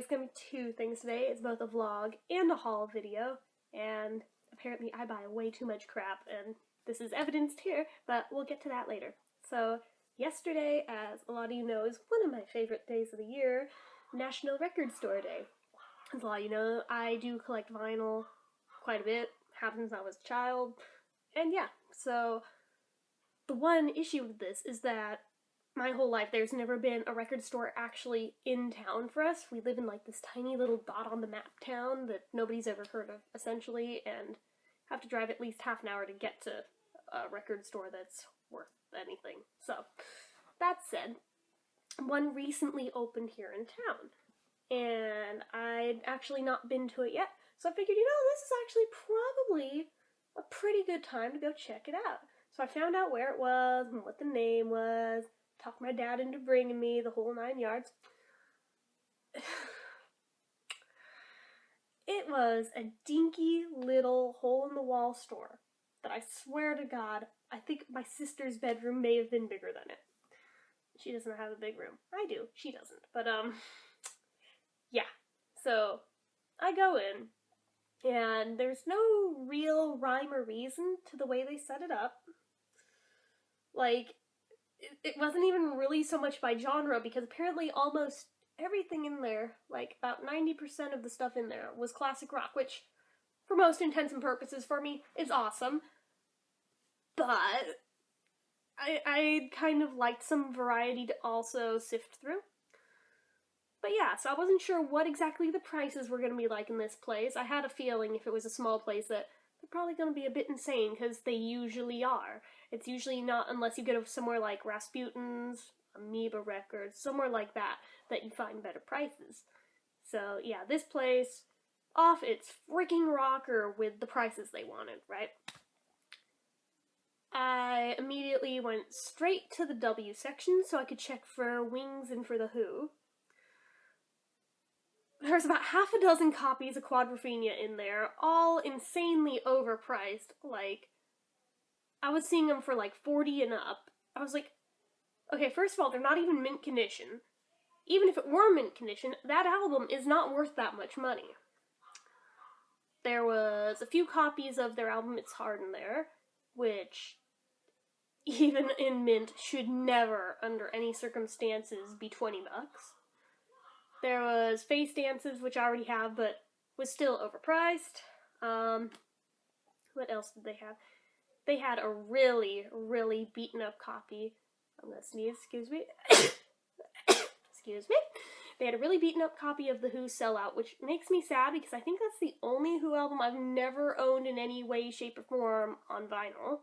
it's gonna be two things today. It's both a vlog and a haul video, and apparently I buy way too much crap, and this is evidenced here, but we'll get to that later. So, yesterday, as a lot of you know, is one of my favorite days of the year, National Record Store Day. As a lot of you know, I do collect vinyl quite a bit, happened since I was a child, and yeah, so the one issue with this is that my whole life there's never been a record store actually in town for us. We live in like this tiny little dot on the map town that nobody's ever heard of, essentially, and have to drive at least half an hour to get to a record store that's worth anything. So, that said, one recently opened here in town, and I'd actually not been to it yet, so I figured, this is actually probably a pretty good time to go check it out. So I found out where it was and what the name was, talked my dad into bringing me, the whole 9 yards. It was a dinky little hole-in-the-wall store that I swear to God, I think my sister's bedroom may have been bigger than it. She doesn't have a big room. I do. She doesn't. But, yeah. So, I go in, and there's no real rhyme or reason to the way they set it up. Like, it wasn't even really so much by genre, because apparently almost everything in there, like about 90% of the stuff in there, was classic rock, which, for most intents and purposes for me, is awesome. But I kind of liked some variety to also sift through. But yeah, so I wasn't sure what exactly the prices were going to be like in this place. I had a feeling if it was a small place that they're probably going to be a bit insane, because they usually are. It's usually not unless you go to somewhere like Rasputin's, Amoeba Records, somewhere like that, that you find better prices. So yeah, this place, off its freaking rocker with the prices they wanted, right? I immediately went straight to the W section so I could check for Wings and for The Who. There's about half a dozen copies of Quadrophenia in there, all insanely overpriced. Like, I was seeing them for like 40 and up. I was like, okay, first of all, they're not even mint condition. Even if it were mint condition, that album is not worth that much money. There was a few copies of their album It's Hard in there, which, even in mint, should never, under any circumstances, be $20. There was Face Dances, which I already have, but was still overpriced. What else did they have? They had a really, really beaten up copy. I'm gonna sneeze, excuse me. Excuse me. They had a really beaten up copy of The Who Sellout, which makes me sad because I think that's the only Who album I've never owned in any way, shape, or form on vinyl.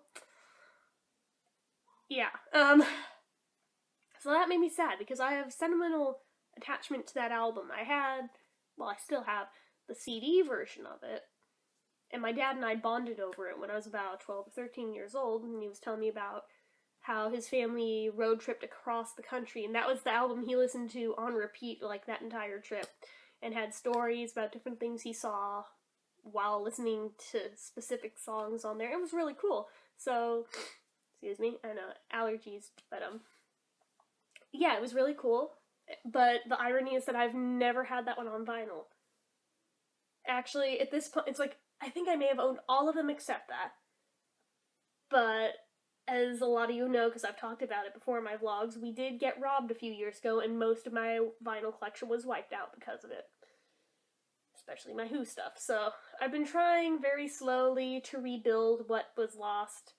Yeah, so that made me sad because I have sentimental attachment to that album. I still have the CD version of it, and my dad and I bonded over it when I was about 12 or 13 years old, and he was telling me about how his family road tripped across the country, and that was the album he listened to on repeat, like, that entire trip, and had stories about different things he saw while listening to specific songs on there. It was really cool. So, excuse me, I know, allergies, but, yeah, it was really cool. But the irony is that I've never had that one on vinyl. Actually, at this point, it's like, I think I may have owned all of them except that. But, as a lot of you know, because I've talked about it before in my vlogs, we did get robbed a few years ago, and most of my vinyl collection was wiped out because of it. Especially my Who stuff. So, I've been trying very slowly to rebuild what was lost.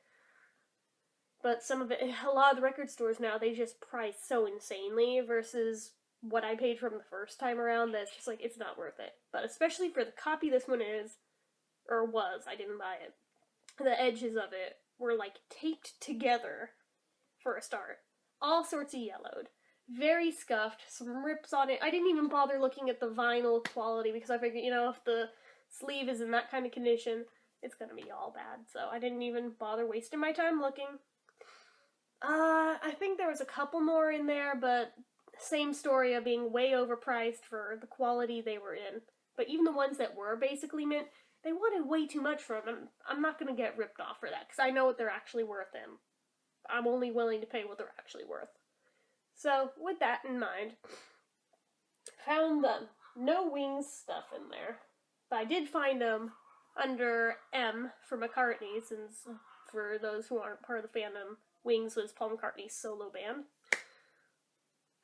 But some of it, a lot of the record stores now, they just price so insanely versus what I paid for them the first time around that it's just like, it's not worth it. But especially for the copy this one is, or was, I didn't buy it, the edges of it were like taped together for a start. All sorts of yellowed. Very scuffed, some rips on it. I didn't even bother looking at the vinyl quality because I figured, if the sleeve is in that kind of condition, it's gonna be all bad. So I didn't even bother wasting my time looking. I think there was a couple more in there, but same story of being way overpriced for the quality they were in. But even the ones that were basically mint, they wanted way too much for them. I'm not going to get ripped off for that, because I know what they're actually worth, and I'm only willing to pay what they're actually worth. So, with that in mind, found them. no Wings stuff in there. But I did find them under M for McCartney, since for those who aren't part of the fandom, Wings was Paul McCartney's solo band.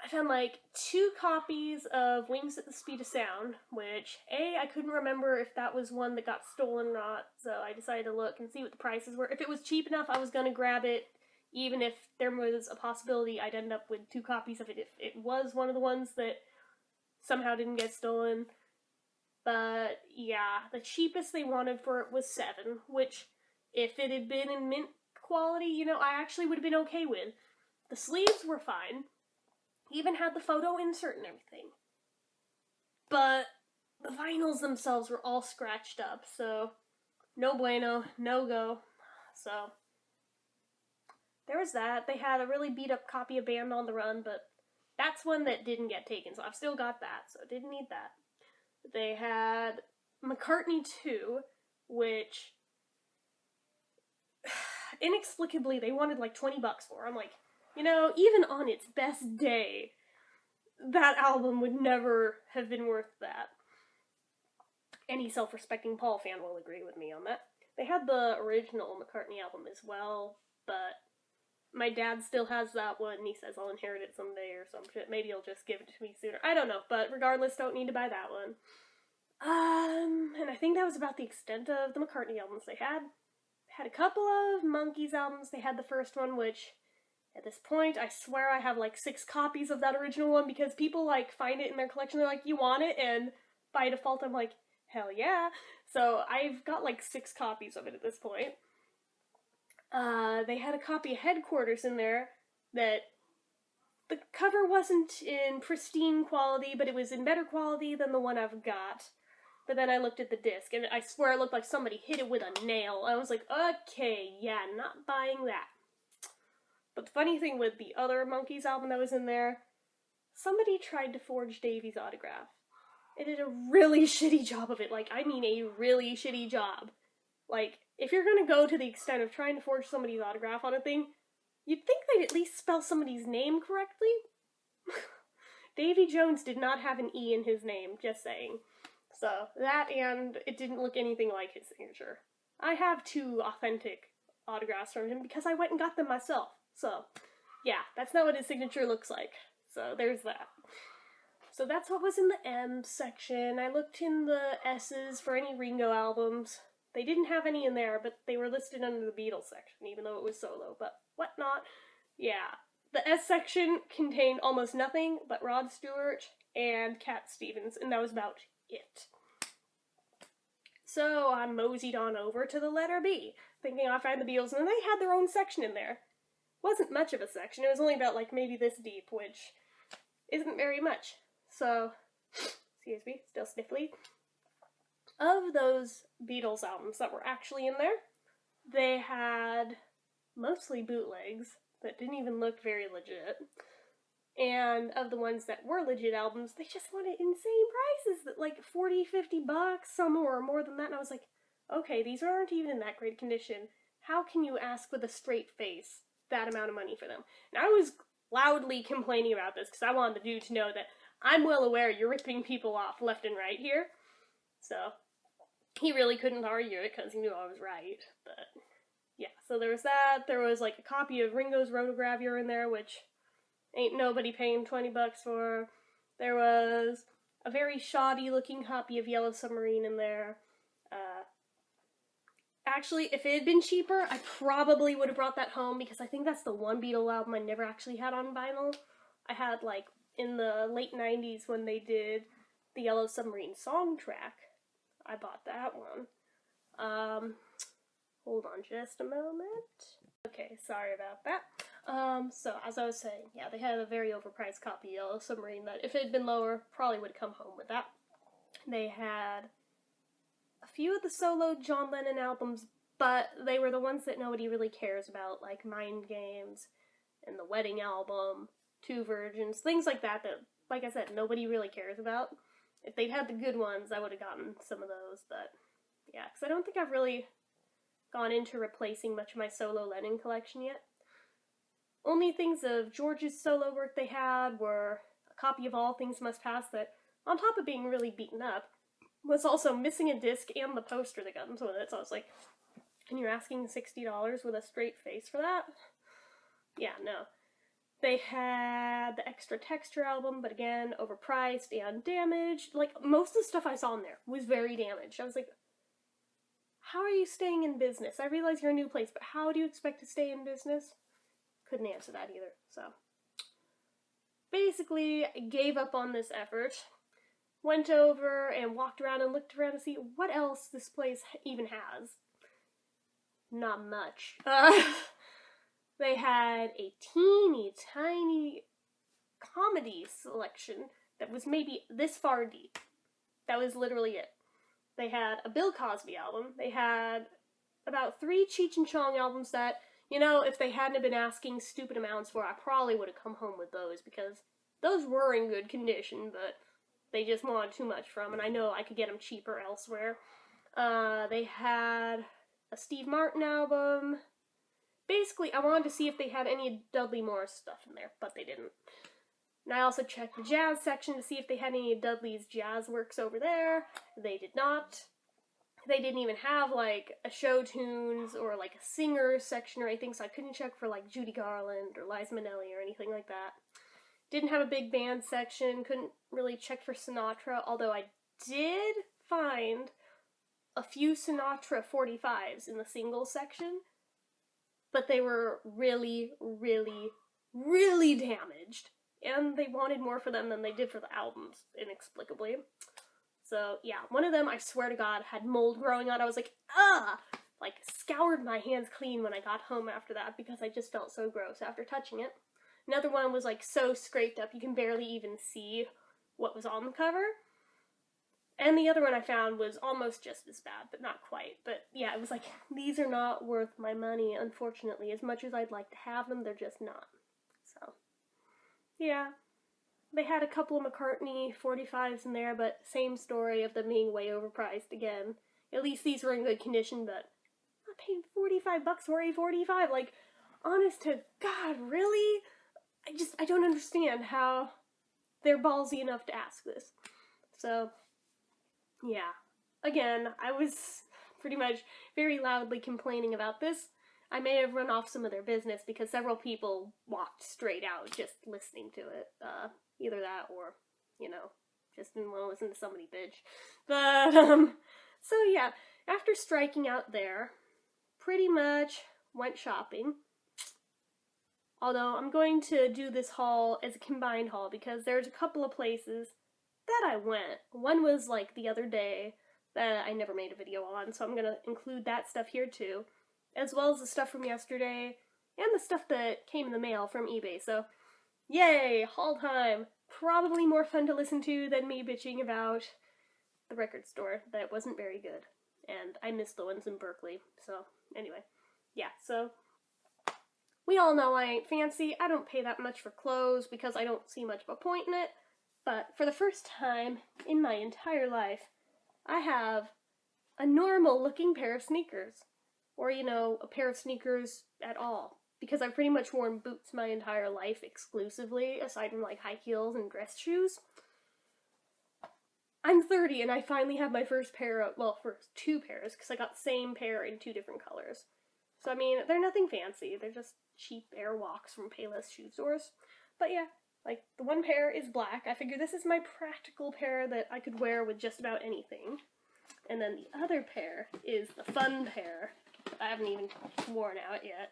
I found like 2 copies of Wings at the Speed of Sound, which, I couldn't remember if that was one that got stolen or not, so I decided to look and see what the prices were. If it was cheap enough, I was going to grab it, even if there was a possibility I'd end up with 2 copies of it if it was one of the ones that somehow didn't get stolen. But yeah, the cheapest they wanted for it was 7, which, if it had been in mint quality, I actually would have been okay with. The sleeves were fine. Even had the photo insert and everything. But the vinyls themselves were all scratched up, so no bueno, no go. So there was that. They had a really beat up copy of Band on the Run, but that's one that didn't get taken, so I've still got that, so didn't need that. They had McCartney 2, which inexplicably they wanted like $20 for. I'm like, even on its best day, that album would never have been worth that. Any self-respecting Paul fan will agree with me on that. They had the original McCartney album as well, but my dad still has that one, and he says I'll inherit it someday or some shit. Maybe he'll just give it to me sooner. I don't know, but regardless, don't need to buy that one. And I think that was about the extent of the McCartney albums they had. They had a couple of Monkees albums. They had the first one, which, at this point, I swear I have like 6 copies of that original one, because people like find it in their collection, they're like, you want it? And by default, I'm like, hell yeah. So I've got like 6 copies of it at this point. They had a copy of Headquarters in there that the cover wasn't in pristine quality, but it was in better quality than the one I've got. But then I looked at the disc, and I swear it looked like somebody hit it with a nail. I was like, okay, yeah, not buying that. But the funny thing with the other Monkees album that was in there, somebody tried to forge Davy's autograph. It did a really shitty job of it. Like, I mean a really shitty job. Like, if you're gonna go to the extent of trying to forge somebody's autograph on a thing, you'd think they'd at least spell somebody's name correctly. Davy Jones did not have an E in his name, just saying. So, that, and it didn't look anything like his signature. I have 2 authentic autographs from him because I went and got them myself. So, yeah, that's not what his signature looks like. So, there's that. So that's what was in the M section. I looked in the S's for any Ringo albums. They didn't have any in there, but they were listed under the Beatles section, even though it was solo, but whatnot. Yeah. The S section contained almost nothing but Rod Stewart and Cat Stevens, and that was about it. So I moseyed on over to the letter B, thinking I'd find the Beatles, and they had their own section in there. Wasn't much of a section, it was only about, like, maybe this deep, which isn't very much. So, excuse me, still sniffly. Of those Beatles albums that were actually in there, they had mostly bootlegs that didn't even look very legit. And of the ones that were legit albums, they just wanted insane prices, that like $40-50, some or more than that. And I was like, okay, these aren't even in that great condition. How can you ask with a straight face that amount of money for them? And I was loudly complaining about this because I wanted the dude to know that I'm well aware you're ripping people off left and right here. So he really couldn't argue it because he knew I was right. But yeah, so there was that. There was like a copy of Ringo's Rotogravure in there, which ain't nobody paying $20 for. There was a very shoddy looking copy of Yellow Submarine in there. Actually, if it had been cheaper, I probably would have brought that home because I think that's the one Beatle album I never actually had on vinyl. I had like in the late 90s when they did the Yellow Submarine song track. I bought that one. Hold on just a moment. Okay, sorry about that. So as I was saying, yeah, they had a very overpriced copy of Yellow Submarine that if it had been lower, probably would have come home with that. They had a few of the solo John Lennon albums, but they were the ones that nobody really cares about, like Mind Games and the Wedding album, Two Virgins, things like that that, like I said, nobody really cares about. If they'd had the good ones, I would have gotten some of those, but yeah, because I don't think I've really gone into replacing much of my solo Lennon collection yet. Only things of George's solo work they had were a copy of All Things Must Pass that, on top of being really beaten up, was also missing a disc and the poster that comes with it. So I was like, and you're asking $60 with a straight face for that? Yeah, no. They had the extra texture album, but again, overpriced and damaged. Like, most of the stuff I saw in there was very damaged. I was like, how are you staying in business? I realize you're a new place, but how do you expect to stay in business? Couldn't answer that either, so. Basically, I gave up on this effort. Went over and walked around and looked around to see what else this place even has. Not much. They had a teeny tiny comedy selection that was maybe this far deep. That was literally it. They had a Bill Cosby album. They had about 3 Cheech and Chong albums that, you know, if they hadn't been asking stupid amounts for, I probably would have come home with those, because those were in good condition, but they just wanted too much from, and I know I could get them cheaper elsewhere. They had a Steve Martin album. Basically, I wanted to see if they had any Dudley Morris stuff in there, but they didn't. And I also checked the jazz section to see if they had any of Dudley's jazz works over there. They did not. They didn't even have, like, a show tunes or, like, a singer section or anything, so I couldn't check for, like, Judy Garland or Liza Minnelli or anything like that. Didn't have a big band section, couldn't really check for Sinatra, although I did find a few Sinatra 45s in the singles section, but they were really, really, really damaged, and they wanted more for them than they did for the albums, inexplicably. So, yeah, one of them, I swear to God, had mold growing on. I was like, ah! Like, scoured my hands clean when I got home after that, because I just felt so gross after touching it. Another one was, like, so scraped up you can barely even see what was on the cover. And the other one I found was almost just as bad, but not quite. But, yeah, it was like, these are not worth my money, unfortunately. As much as I'd like to have them, they're just not. So, yeah. They had a couple of McCartney 45s in there, but same story of them being way overpriced again. At least these were in good condition, but I'm not paying $45 for a 45. Like, honest to God, really? I don't understand how they're ballsy enough to ask this. So, yeah. Again, I was pretty much very loudly complaining about this. I may have run off some of their business because several people walked straight out just listening to it. Either that or, you know, just didn't want to listen to somebody bitch. But, so yeah, after striking out there, pretty much went shopping. Although, I'm going to do this haul as a combined haul because there's a couple of places that I went. One was, like, the other day that I never made a video on, so I'm going to include that stuff here too, as well as the stuff from yesterday and the stuff that came in the mail from eBay. So, yay! Haul time! Probably more fun to listen to than me bitching about the record store that wasn't very good. And I missed the ones in Berkeley. So, anyway. Yeah, so we all know I ain't fancy. I don't pay that much for clothes because I don't see much of a point in it. But for the first time in my entire life, I have a normal looking pair of sneakers. Or, you know, a pair of sneakers at all. Because I've pretty much worn boots my entire life exclusively, aside from, like, high heels and dress shoes. I'm 30 and I finally have my first pair of, well, first 2 pairs, because I got the same pair in 2 different colors. So, I mean, they're nothing fancy. They're just cheap Airwalks from Payless shoe stores. But yeah, like, the one pair is black. I figure this is my practical pair that I could wear with just about anything. And then the other pair is the fun pair that I haven't even worn out yet.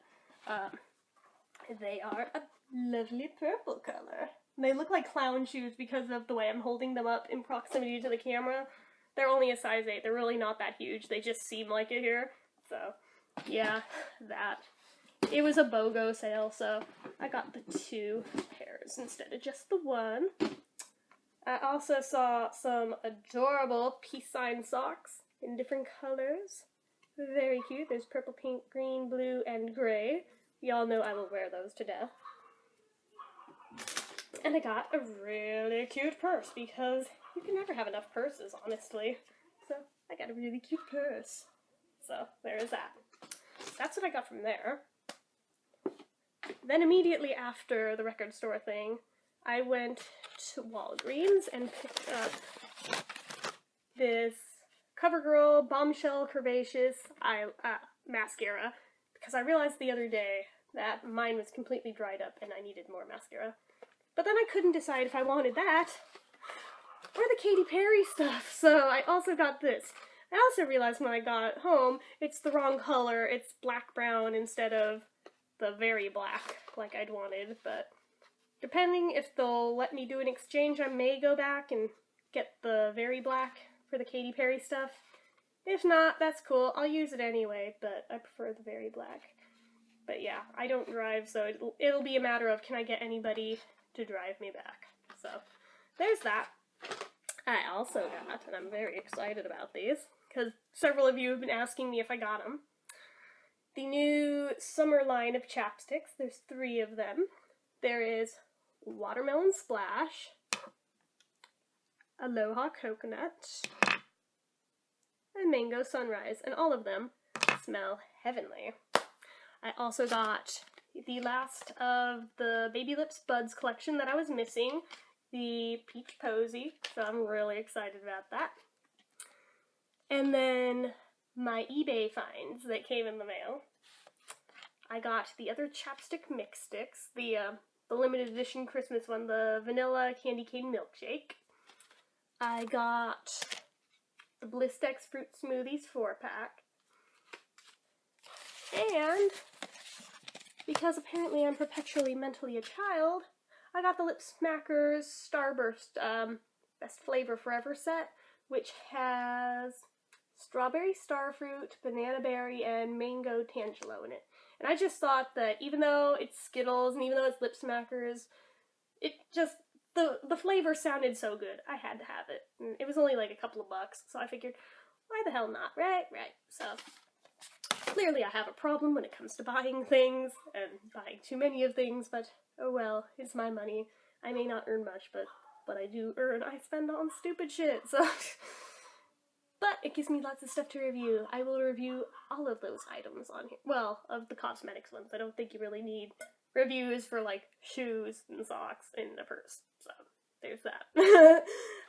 They are a lovely purple color. They look like clown shoes because of the way I'm holding them up in proximity to the camera. They're only a size 8. They're really not that huge. They just seem like it here. So, yeah, that. It was a BOGO sale, so I got the 2 pairs instead of just the 1. I also saw some adorable peace sign socks in different colors. Very cute. There's purple, pink, green, blue, and gray. Y'all know I will wear those to death. And I got a really cute purse because you can never have enough purses, honestly. So I got a really cute purse. So there is that. That's what I got from there. Then immediately after the record store thing, I went to Walgreens and picked up this CoverGirl Bombshell Curvaceous mascara because I realized the other day that mine was completely dried up and I needed more mascara. But then I couldn't decide if I wanted that or the Katy Perry stuff, so I also got this. I also realized when I got home, it's the wrong color. It's black-brown instead of the very black like I'd wanted, but depending if they'll let me do an exchange, I may go back and get the very black for the Katy Perry stuff. If not, that's cool. I'll use it anyway, but I prefer the very black. But yeah, I don't drive, so it'll be a matter of can I get anybody to drive me back. So there's that. I also got, and I'm very excited about these, because several of you have been asking me if I got them, the new summer line of chapsticks. There's 3 of them. There is Watermelon Splash, Aloha Coconut, and Mango Sunrise, and all of them smell heavenly. I also got the last of the Baby Lips Buds collection that I was missing, the Peach Posy, so I'm really excited about that. And then my eBay finds that came in the mail. I got the other chapstick mix sticks, the limited edition Christmas one, the Vanilla Candy Cane Milkshake. I got the Blistex Fruit Smoothies 4-pack. And because apparently I'm perpetually mentally a child, I got the Lip Smackers Starburst Best Flavor Forever set, which has strawberry starfruit, banana berry, and mango tangelo in it. And I just thought that even though it's Skittles and even though it's Lip Smackers, it just, the flavor sounded so good. I had to have it. And it was only like a couple of bucks, so I figured, why the hell not, right? So clearly I have a problem when it comes to buying things and buying too many of things, but oh well, it's my money. I may not earn much, but what I do earn, I spend on stupid shit, so. But it gives me lots of stuff to review. I will review all of those items on here. Well, of the cosmetics ones. I don't think you really need reviews for, like, shoes and socks and a purse. So, there's that.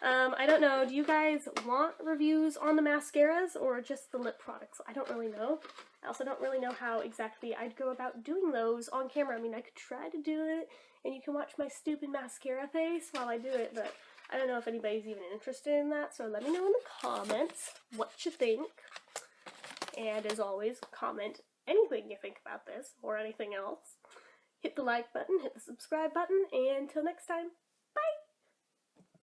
I don't know. Do you guys want reviews on the mascaras or just the lip products? I don't really know. I also don't really know how exactly I'd go about doing those on camera. I mean, I could try to do it, and you can watch my stupid mascara face while I do it, but I don't know if anybody's even interested in that, so let me know in the comments what you think. And as always, comment anything you think about this or anything else. Hit the like button, hit the subscribe button, and until next time.